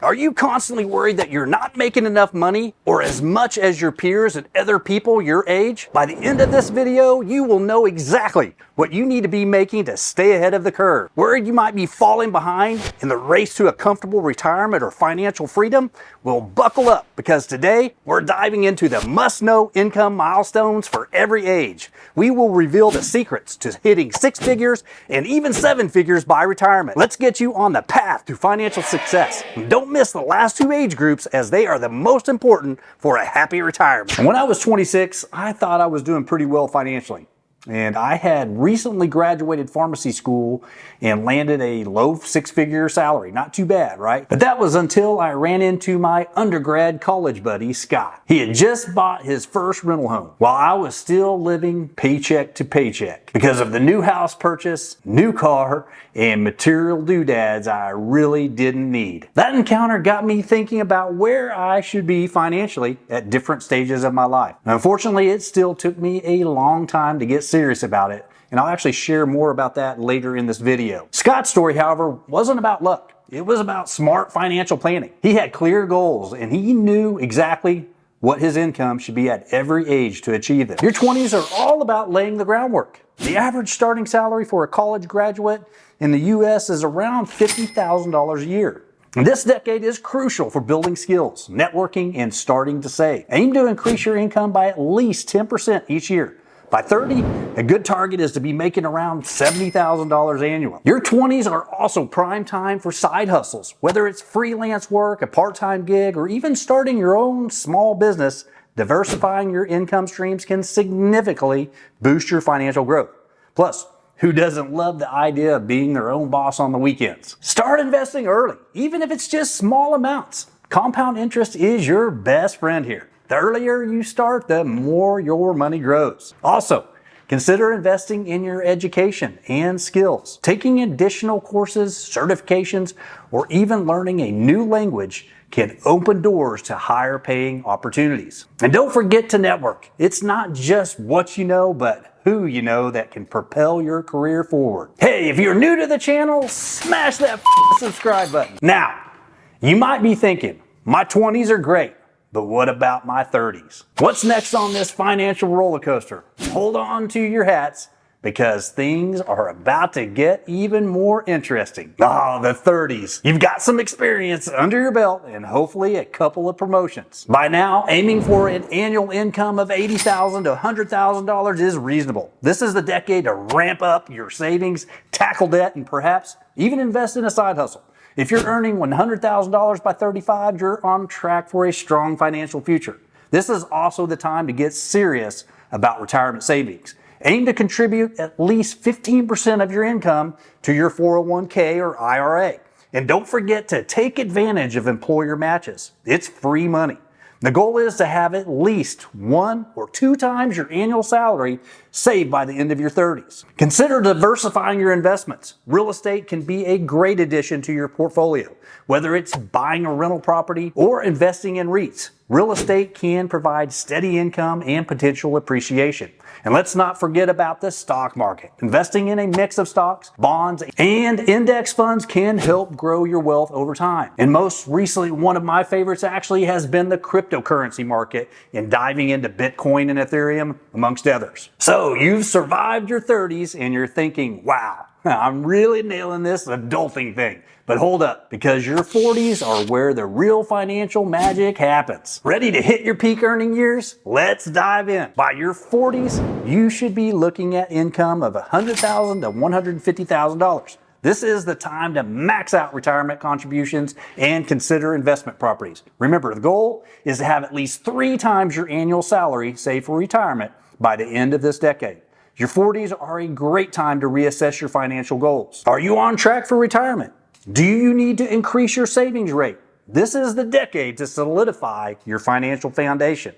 Are you constantly worried that you're not making enough money or as much as your peers and other people your age? By the end of this video, you will know exactly what you need to be making to stay ahead of the curve. Worried you might be falling behind in the race to a comfortable retirement or financial freedom? Well, buckle up, because today we're diving into the must-know income milestones for every age. We will reveal the secrets to hitting 6 figures and even 7 figures by retirement. Let's get you on the path to financial success. Don't miss the last 2 age groups, as they are the most important for a happy retirement. When I was 26, I thought I was doing pretty well financially. And I had recently graduated pharmacy school and landed a low 6-figure salary. Not too bad, right? But that was until I ran into my undergrad college buddy, Scott. He had just bought his first rental home while I was still living paycheck to paycheck because of the new house purchase, new car, and material doodads I really didn't need. That encounter got me thinking about where I should be financially at different stages of my life. Unfortunately, it still took me a long time to get serious about it, and I'll actually share more about that later in this video. Scott's story, however, wasn't about luck. It was about smart financial planning. He had clear goals, and he knew exactly what his income should be at every age to achieve them. Your 20s are all about laying the groundwork. The average starting salary for a college graduate in the US is around $50,000 a year. And this decade is crucial for building skills, networking, and starting to save. Aim to increase your income by at least 10% each year. By 30, a good target is to be making around $70,000 annually. Your 20s are also prime time for side hustles. Whether it's freelance work, a part-time gig, or even starting your own small business, diversifying your income streams can significantly boost your financial growth. Plus, who doesn't love the idea of being their own boss on the weekends? Start investing early, even if it's just small amounts. Compound interest is your best friend here. The earlier you start, the more your money grows. Also, consider investing in your education and skills. Taking additional courses, certifications, or even learning a new language can open doors to higher paying opportunities. And don't forget to network. It's not just what you know, but who you know that can propel your career forward. Hey, if you're new to the channel, smash that subscribe button. Now, you might be thinking, my 20s are great, but what about my 30s? What's next on this financial roller coaster? Hold on to your hats, because things are about to get even more interesting. Oh, the 30s. You've got some experience under your belt and hopefully a couple of promotions. By now, aiming for an annual income of $80,000 to $100,000 is reasonable. This is the decade to ramp up your savings, tackle debt, and perhaps even invest in a side hustle. If you're earning $100,000 by 35, you're on track for a strong financial future. This is also the time to get serious about retirement savings. Aim to contribute at least 15% of your income to your 401k or IRA. And don't forget to take advantage of employer matches. It's free money. The goal is to have at least 1 or 2 times your annual salary saved by the end of your 30s. Consider diversifying your investments. Real estate can be a great addition to your portfolio. Whether it's buying a rental property or investing in REITs, real estate can provide steady income and potential appreciation. And let's not forget about the stock market. Investing in a mix of stocks, bonds, and index funds can help grow your wealth over time. And most recently, one of my favorites actually has been the cryptocurrency market and diving into Bitcoin and Ethereum, amongst others. So you've survived your 30s and you're thinking, wow, I'm really nailing this adulting thing. But hold up, because your 40s are where the real financial magic happens. Ready to hit your peak earning years? Let's dive in. By your 40s, you should be looking at income of $100,000 to $150,000. This is the time to max out retirement contributions and consider investment properties. Remember, the goal is to have at least 3 times your annual salary saved for retirement by the end of this decade. Your 40s are a great time to reassess your financial goals. Are you on track for retirement? Do you need to increase your savings rate? This is the decade to solidify your financial foundation.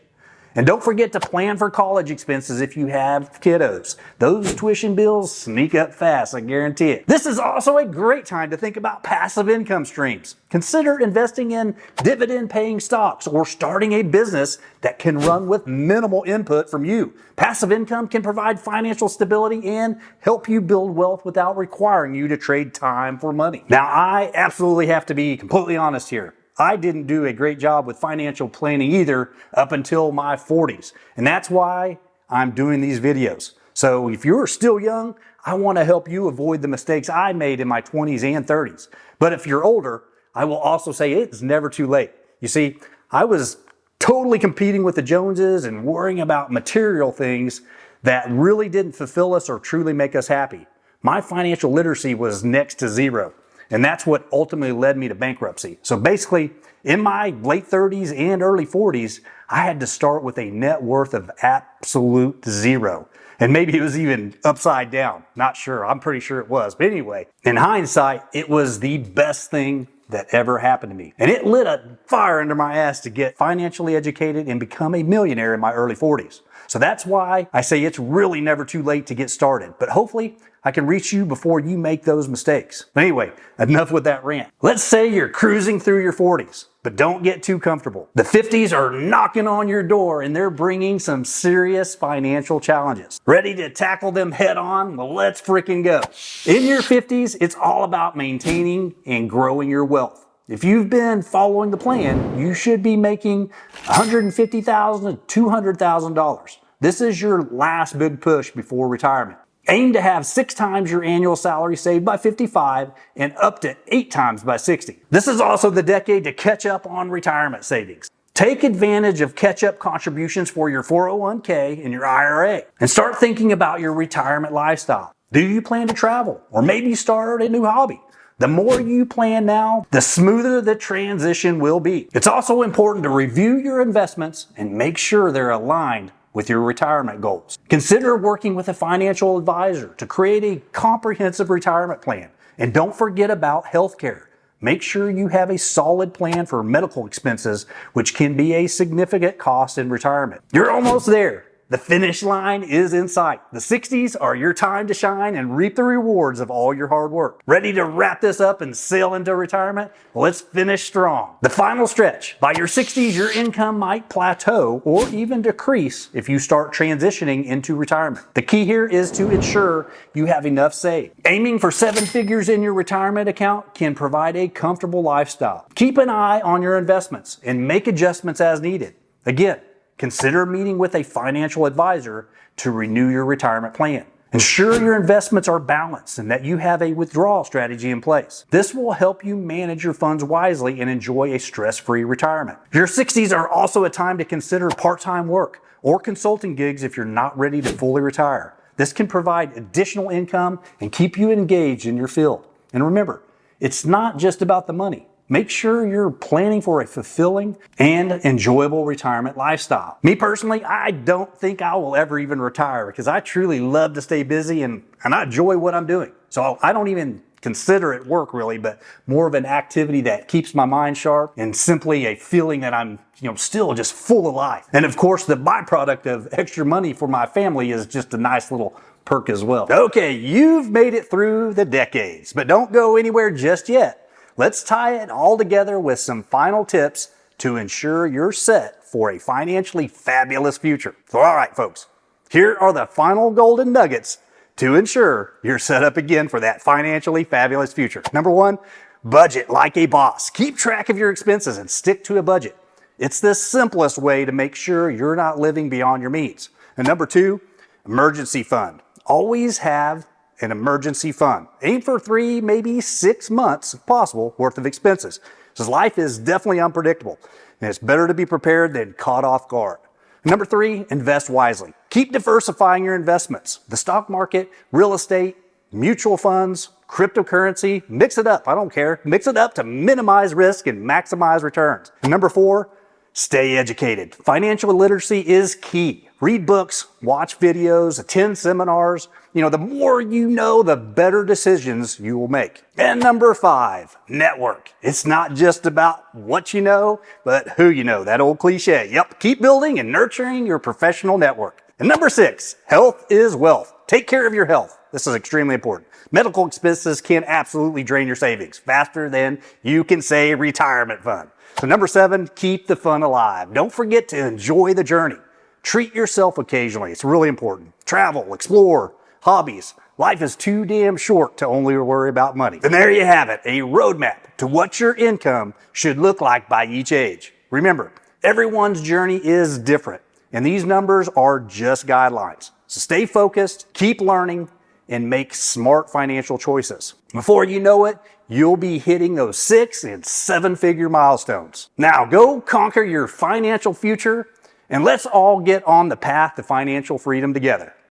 And don't forget to plan for college expenses if you have kiddos. Those tuition bills sneak up fast, I guarantee it. This is also a great time to think about passive income streams. Consider investing in dividend-paying stocks or starting a business that can run with minimal input from you. Passive income can provide financial stability and help you build wealth without requiring you to trade time for money. Now, I absolutely have to be completely honest here. I didn't do a great job with financial planning either up until my 40s. And that's why I'm doing these videos. So if you're still young, I want to help you avoid the mistakes I made in my 20s and 30s. But if you're older, I will also say it's never too late. You see, I was totally competing with the Joneses and worrying about material things that really didn't fulfill us or truly make us happy. My financial literacy was next to zero. And that's what ultimately led me to bankruptcy. So basically, in my late 30s and early 40s, I had to start with a net worth of absolute zero. And maybe it was even upside down. Not sure. I'm pretty sure it was. But anyway, in hindsight, it was the best thing that ever happened to me. And it lit a fire under my ass to get financially educated and become a millionaire in my early 40s. So that's why I say it's really never too late to get started. But hopefully, I can reach you before you make those mistakes. But anyway, enough with that rant. Let's say you're cruising through your 40s, but don't get too comfortable. The 50s are knocking on your door and they're bringing some serious financial challenges. Ready to tackle them head on? Well, let's freaking go. In your 50s, it's all about maintaining and growing your wealth. If you've been following the plan, you should be making $150,000 to $200,000. This is your last big push before retirement. Aim to have 6 times your annual salary saved by 55 and up to 8 times by 60. This is also the decade to catch up on retirement savings. Take advantage of catch-up contributions for your 401k and your IRA and start thinking about your retirement lifestyle. Do you plan to travel or maybe start a new hobby? The more you plan now, the smoother the transition will be. It's also important to review your investments and make sure they're aligned with your retirement goals. Consider working with a financial advisor to create a comprehensive retirement plan. And don't forget about healthcare. Make sure you have a solid plan for medical expenses, which can be a significant cost in retirement. You're almost there. The finish line is in sight. The 60s are your time to shine and reap the rewards of all your hard work. Ready to wrap this up and sail into retirement? Well, let's finish strong. The final stretch. By your 60s, your income might plateau or even decrease if you start transitioning into retirement. The key here is to ensure you have enough saved. Aiming for 7 figures in your retirement account can provide a comfortable lifestyle. Keep an eye on your investments and make adjustments as needed. Again, consider meeting with a financial advisor to renew your retirement plan. Ensure your investments are balanced and that you have a withdrawal strategy in place. This will help you manage your funds wisely and enjoy a stress-free retirement. Your 60s are also a time to consider part-time work or consulting gigs if you're not ready to fully retire. This can provide additional income and keep you engaged in your field. And remember, it's not just about the money. Make sure you're planning for a fulfilling and enjoyable retirement lifestyle. Me personally, I don't think I will ever even retire because I truly love to stay busy and I enjoy what I'm doing. So I don't even consider it work really, but more of an activity that keeps my mind sharp and simply a feeling that I'm still just full of life. And of course, the byproduct of extra money for my family is just a nice little perk as well. Okay, you've made it through the decades, but don't go anywhere just yet. Let's tie it all together with some final tips to ensure you're set for a financially fabulous future. So all right, folks, here are the final golden nuggets to ensure you're set up again for that financially fabulous future. Number 1, budget like a boss. Keep track of your expenses and stick to a budget. It's the simplest way to make sure you're not living beyond your means. And number 2, emergency fund. Always have an emergency fund. Aim for 3, maybe 6 months, if possible, worth of expenses. Because life is definitely unpredictable, and it's better to be prepared than caught off guard. Number 3, invest wisely. Keep diversifying your investments. The stock market, real estate, mutual funds, cryptocurrency, mix it up. I don't care. Mix it up to minimize risk and maximize returns. And number 4, stay educated. Financial literacy is key. Read books, watch videos, attend seminars. The more you know, the better decisions you will make. And number 5, network. It's not just about what you know, but who you know. That old cliche. Yep, keep building and nurturing your professional network. And number 6, health is wealth. Take care of your health. This is extremely important. Medical expenses can absolutely drain your savings faster than you can say retirement fund. So number 7, keep the fun alive. Don't forget to enjoy the journey. Treat yourself occasionally. It's really important. Travel, explore, hobbies. Life is too damn short to only worry about money. And there you have it, a roadmap to what your income should look like by each age. Remember, everyone's journey is different, and these numbers are just guidelines. So stay focused, keep learning, and make smart financial choices. Before you know it, you'll be hitting those 6 and 7-figure milestones. Now go conquer your financial future, and let's all get on the path to financial freedom together.